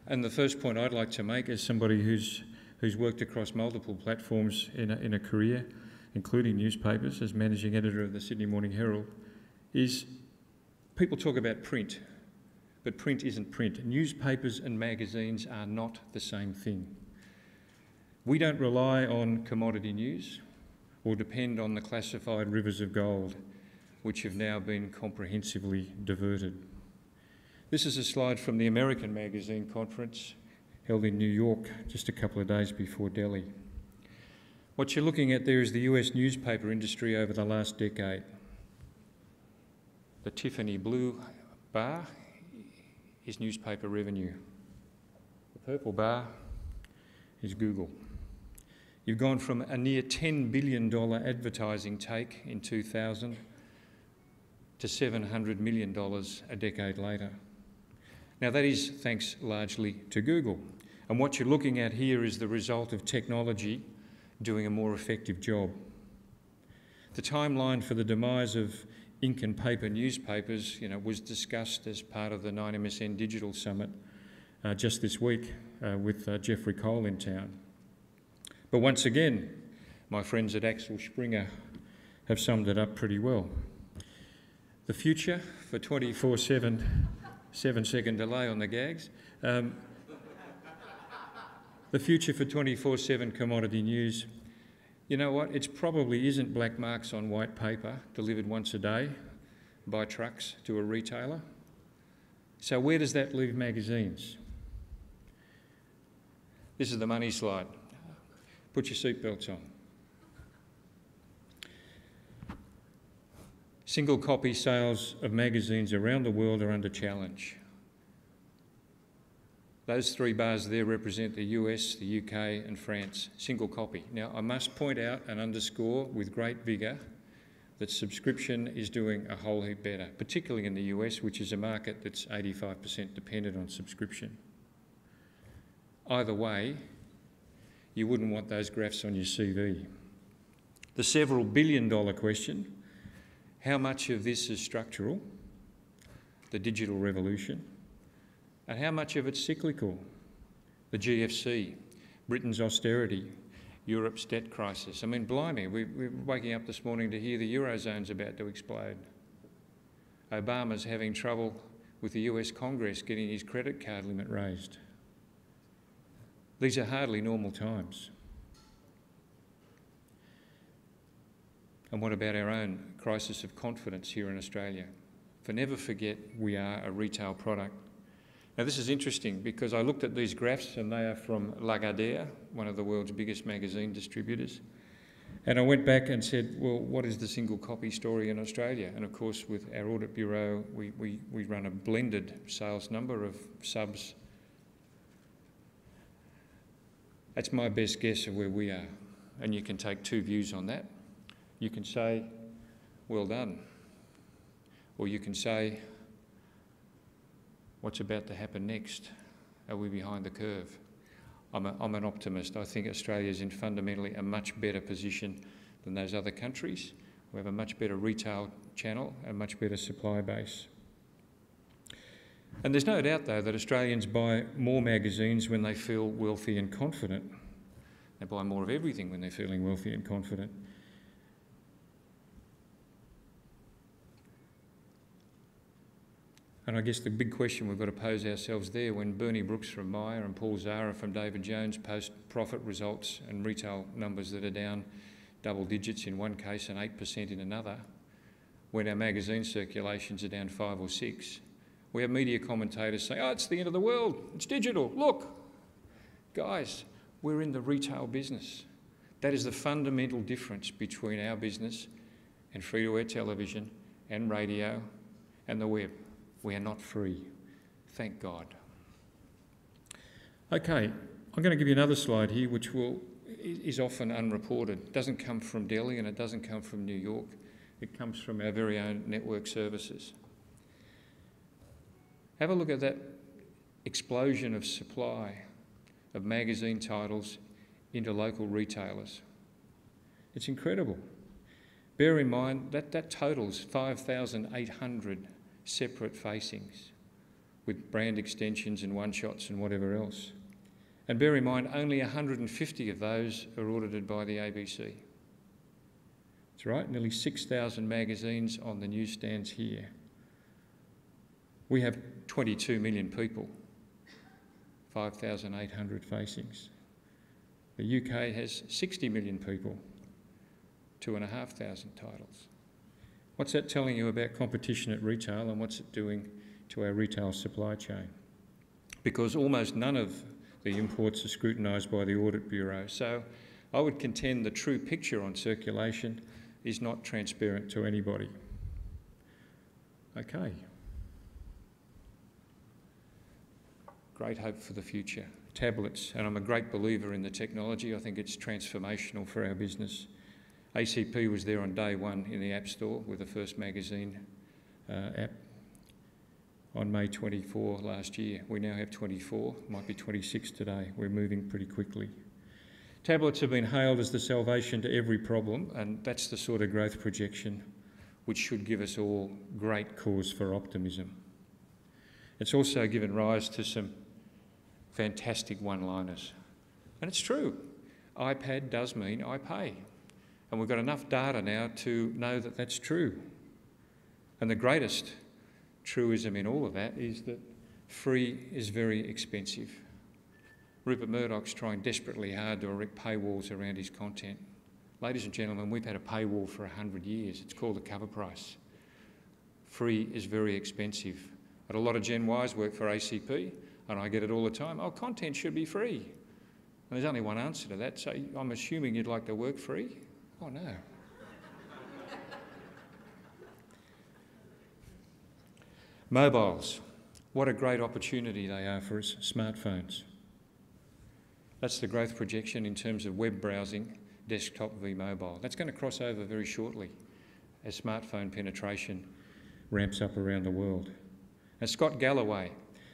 And the first point I'd like to make as somebody who's worked across multiple platforms in a career, including newspapers, as managing editor of the Sydney Morning Herald, is people talk about print, but print isn't print. Newspapers and magazines are not the same thing. We don't rely on commodity news or depend on the classified rivers of gold, which have now been comprehensively diverted. This is a slide from the American Magazine Conference held in New York just a couple of days before Delhi. What you're looking at there is the US newspaper industry over the last decade. The Tiffany blue bar is newspaper revenue. The purple bar is Google. You've gone from a near $10 billion advertising take in 2000 to $700 million a decade later. Now that is thanks largely to Google. And what you're looking at here is the result of technology doing a more effective job. The timeline for the demise of ink and paper newspapers, was discussed as part of the 9MSN Digital Summit just this week with Jeffrey Cole in town. But once again, my friends at Axel Springer have summed it up pretty well. The future for 24/7, 7-second delay on the gags. The future for 24/7 commodity news. You know what? It probably isn't black marks on white paper delivered once a day by trucks to a retailer. So where does that leave magazines? This is the money slide. Put your seatbelts on. Single copy sales of magazines around the world are under challenge. Those three bars there represent the US, the UK and France, single copy. Now I must point out and underscore with great vigour that subscription is doing a whole heap better, particularly in the US, which is a market that's 85% dependent on subscription. Either way, you wouldn't want those graphs on your CV. The several billion-dollar question: how much of this is structural, the digital revolution, and how much of it's cyclical, the GFC, Britain's austerity, Europe's debt crisis? I mean, blimey, we're waking up this morning to hear the Eurozone's about to explode. Obama's having trouble with the US Congress getting his credit card limit raised. These are hardly normal times. And what about our own crisis of confidence here in Australia? For never forget, we are a retail product. Now this is interesting because I looked at these graphs and they are from Lagardère, one of the world's biggest magazine distributors. And I went back and said, well, what is the single copy story in Australia? And of course, with our audit bureau, we run a blended sales number of subs. That's my best guess of where we are. And you can take two views on that. You can say, well done. Or you can say, what's about to happen next? Are we behind the curve? I'm an optimist. I think Australia's in fundamentally a much better position than those other countries. We have a much better retail channel, a much better supply base. And there's no doubt, though, that Australians buy more magazines when they feel wealthy and confident. They buy more of everything when they're feeling wealthy and confident. And I guess the big question we've got to pose ourselves there, when Bernie Brooks from Myer and Paul Zara from David Jones post profit results and retail numbers that are down double digits in one case and 8% in another, when our magazine circulations are down 5 or 6, we have media commentators saying, oh, it's the end of the world, it's digital, look. Guys, we're in the retail business. That is the fundamental difference between our business and free-to-air television and radio and the web. We are not free, thank God. Okay, I'm going to give you another slide here which is often unreported. It doesn't come from Delhi and it doesn't come from New York. It comes from our very own network services. Have a look at that explosion of supply of magazine titles into local retailers. It's incredible. Bear in mind that totals 5,800 separate facings with brand extensions and one-shots and whatever else. And bear in mind, only 150 of those are audited by the ABC. That's right, nearly 6,000 magazines on the newsstands here. We have 22 million people, 5,800 facings. The UK has 60 million people, 2,500 titles. What's that telling you about competition at retail, and what's it doing to our retail supply chain? Because almost none of the imports are scrutinised by the Audit Bureau. So I would contend the true picture on circulation is not transparent to anybody. Okay. Great hope for the future. Tablets, and I'm a great believer in the technology. I think it's transformational for our business. ACP was there on day one in the App Store with the first magazine app on May 24 last year. We now have 24, might be 26 today. We're moving pretty quickly. Tablets have been hailed as the salvation to every problem, and that's the sort of growth projection which should give us all great cause for optimism. It's also given rise to some fantastic one-liners. And it's true. iPad does mean I pay. And we've got enough data now to know that that's true. And the greatest truism in all of that is that free is very expensive. Rupert Murdoch's trying desperately hard to erect paywalls around his content. Ladies and gentlemen, we've had a paywall for 100 years. It's called the cover price. Free is very expensive. But a lot of Gen Ys work for ACP, and I get it all the time. Oh, content should be free. And there's only one answer to that, so I'm assuming you'd like to work free? Oh, no. Mobiles. What a great opportunity they are for us, smartphones. That's the growth projection in terms of web browsing, desktop v mobile. That's going to cross over very shortly as smartphone penetration ramps up around the world. And Scott Galloway,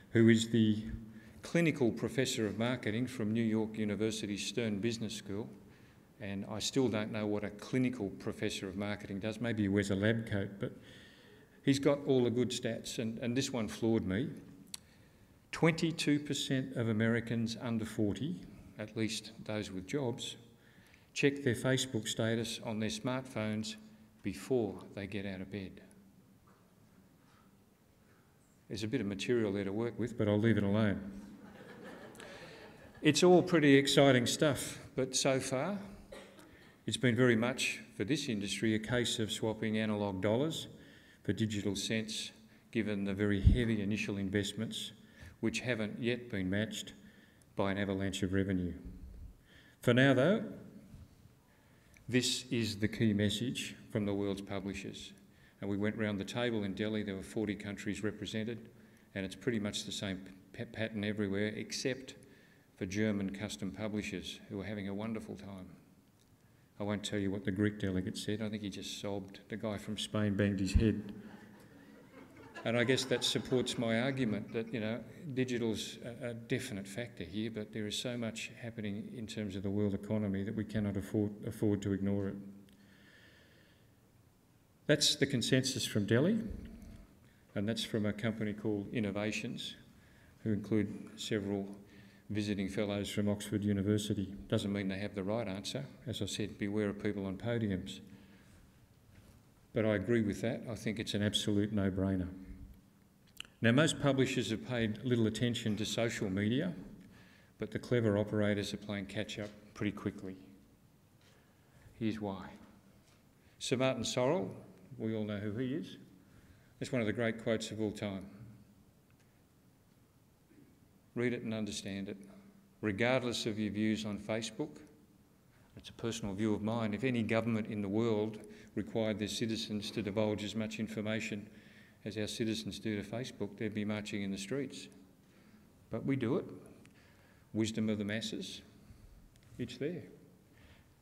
who is the clinical professor of marketing from New York University's Stern Business School, and I still don't know what a clinical professor of marketing does. Maybe he wears a lab coat, but he's got all the good stats, and this one floored me. 22% of Americans under 40, at least those with jobs, check their Facebook status on their smartphones before they get out of bed. There's a bit of material there to work with, but I'll leave it alone. It's all pretty exciting stuff, but so far, it's been very much, for this industry, a case of swapping analogue dollars for digital cents, given the very heavy initial investments, which haven't yet been matched by an avalanche of revenue. For now, though, this is the key message from the world's publishers. And we went round the table in Delhi, there were 40 countries represented, and it's pretty much the same pattern everywhere, except for German custom publishers who are having a wonderful time. I won't tell you what the Greek delegate said. I think he just sobbed. The guy from Spain banged his head. And I guess that supports my argument that, you know, digital's a definite factor here, but there is so much happening in terms of the world economy that we cannot afford to ignore it. That's the consensus from Delhi, and that's from a company called Innovations, who include several visiting fellows from Oxford University. Doesn't mean they have the right answer. As I said, beware of people on podiums. But I agree with that. I think it's an absolute no-brainer. Now, most publishers have paid little attention to social media, but the clever operators are playing catch-up pretty quickly. Here's why. Sir Martin Sorrell, we all know who he is. It's one of the great quotes of all time. Read it and understand it. Regardless of your views on Facebook, it's a personal view of mine, if any government in the world required their citizens to divulge as much information as our citizens do to Facebook, they'd be marching in the streets. But we do it. Wisdom of the masses, it's there.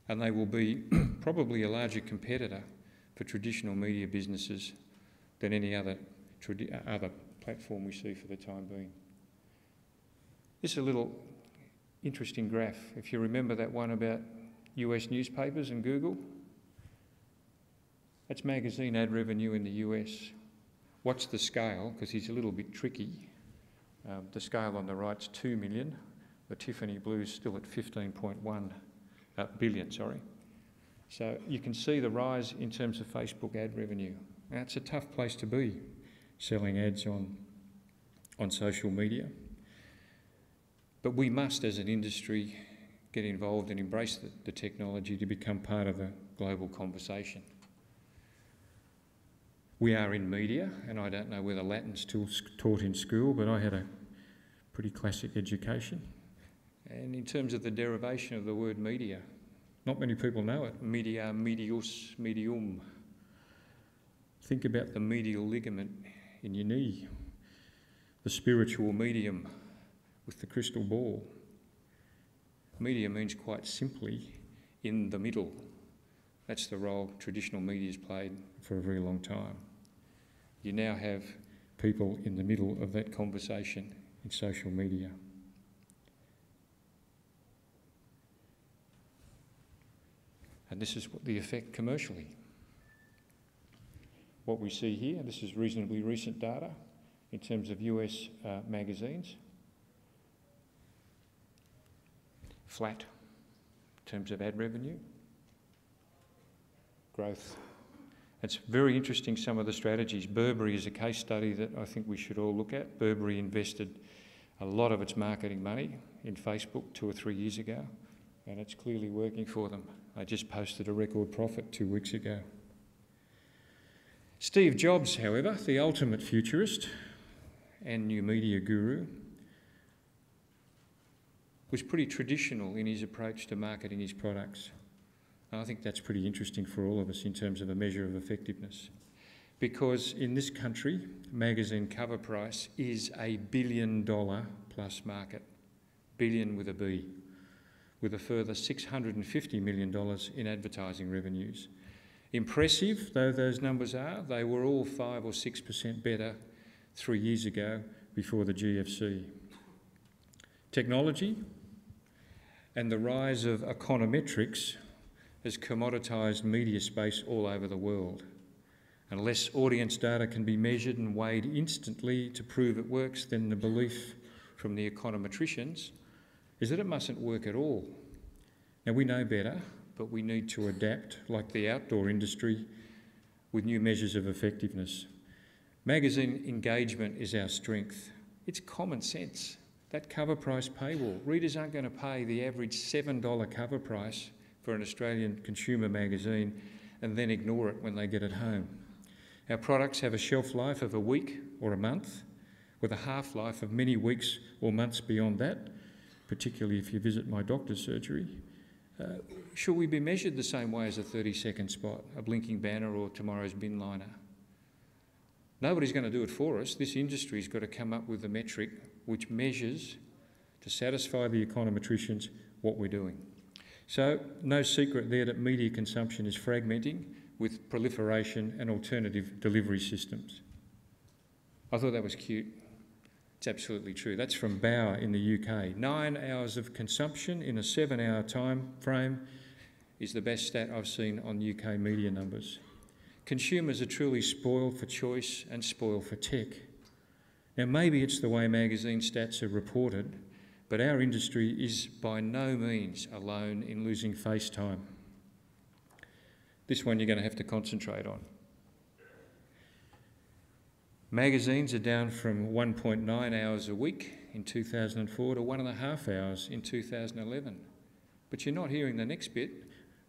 And they will be probably a larger competitor for traditional media businesses than any other platform we see for the time being. This is a little interesting graph. If you remember that one about US newspapers and Google, that's magazine ad revenue in the US. What's the scale? Because he's a little bit tricky. The scale on the right's 2 million. The Tiffany blue's still at 15.1 billion, sorry. So you can see the rise in terms of Facebook ad revenue. Now, it's a tough place to be, selling ads on social media. But we must, as an industry, get involved and embrace the technology to become part of the global conversation. We are in media, and I don't know whether Latin's still taught in school, but I had a pretty classic education. And in terms of the derivation of the word media, not many people know it. Media, medius, medium. Think about the medial ligament in your knee, the spiritual medium with the crystal ball. Media means quite simply in the middle. That's the role traditional media's played for a very long time. You now have people in the middle of that conversation in social media. And this is what the effect commercially. What we see here, this is reasonably recent data in terms of US magazines. Flat in terms of ad revenue. Growth. It's very interesting, some of the strategies. Burberry is a case study that I think we should all look at. Burberry invested a lot of its marketing money in Facebook 2 or 3 years ago, and it's clearly working for them. They just posted a record profit 2 weeks ago. Steve Jobs, however, the ultimate futurist and new media guru, was pretty traditional in his approach to marketing his products. And I think that's pretty interesting for all of us in terms of a measure of effectiveness. Because in this country, magazine cover price is a $1 billion plus market, billion with a B, with a further $650 million in advertising revenues. Impressive though those numbers are, they were all 5 or 6% better 3 years ago before the GFC. Technology and the rise of econometrics has commoditised media space all over the world. Unless audience data can be measured and weighed instantly to prove it works, then the belief from the econometricians is that it mustn't work at all. Now, we know better, but we need to adapt, like the outdoor industry, with new measures of effectiveness. Magazine engagement is our strength. It's common sense. That cover price paywall. Readers aren't going to pay the average $7 cover price for an Australian consumer magazine and then ignore it when they get it home. Our products have a shelf life of a week or a month, with a half-life of many weeks or months beyond that, particularly if you visit my doctor's surgery. Should we be measured the same way as a 30-second spot, a blinking banner or tomorrow's bin liner? Nobody's going to do it for us. This industry's got to come up with a metric which measures, to satisfy the econometricians, what we're doing. So, no secret there that media consumption is fragmenting with proliferation and alternative delivery systems. I thought that was cute. It's absolutely true. That's from Bauer in the UK. 9 hours of consumption in a 7-hour time frame is the best stat I've seen on UK media numbers. Consumers are truly spoiled for choice and spoiled for tech. Now, maybe it's the way magazine stats are reported, but our industry is by no means alone in losing face time. This one you're going to have to concentrate on. Magazines are down from 1.9 hours a week in 2004 to 1.5 hours in 2011. But you're not hearing the next bit.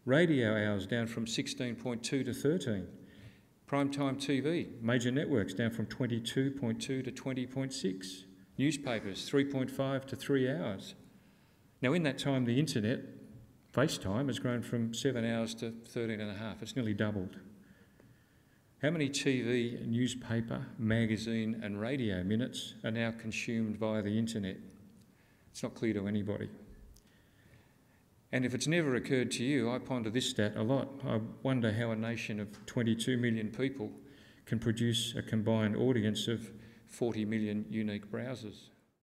Radio hours down from 16.2 to 13. Primetime TV, major networks down from 22.2 to 20.6. Newspapers, 3.5 to 3 hours. Now, in that time, the internet, FaceTime, has grown from 7 hours to 13.5. It's nearly doubled. How many TV, newspaper, magazine and radio minutes are now consumed via the internet? It's not clear to anybody. And if it's never occurred to you, I ponder this stat a lot. I wonder how a nation of 22 million people can produce a combined audience of 40 million unique browsers.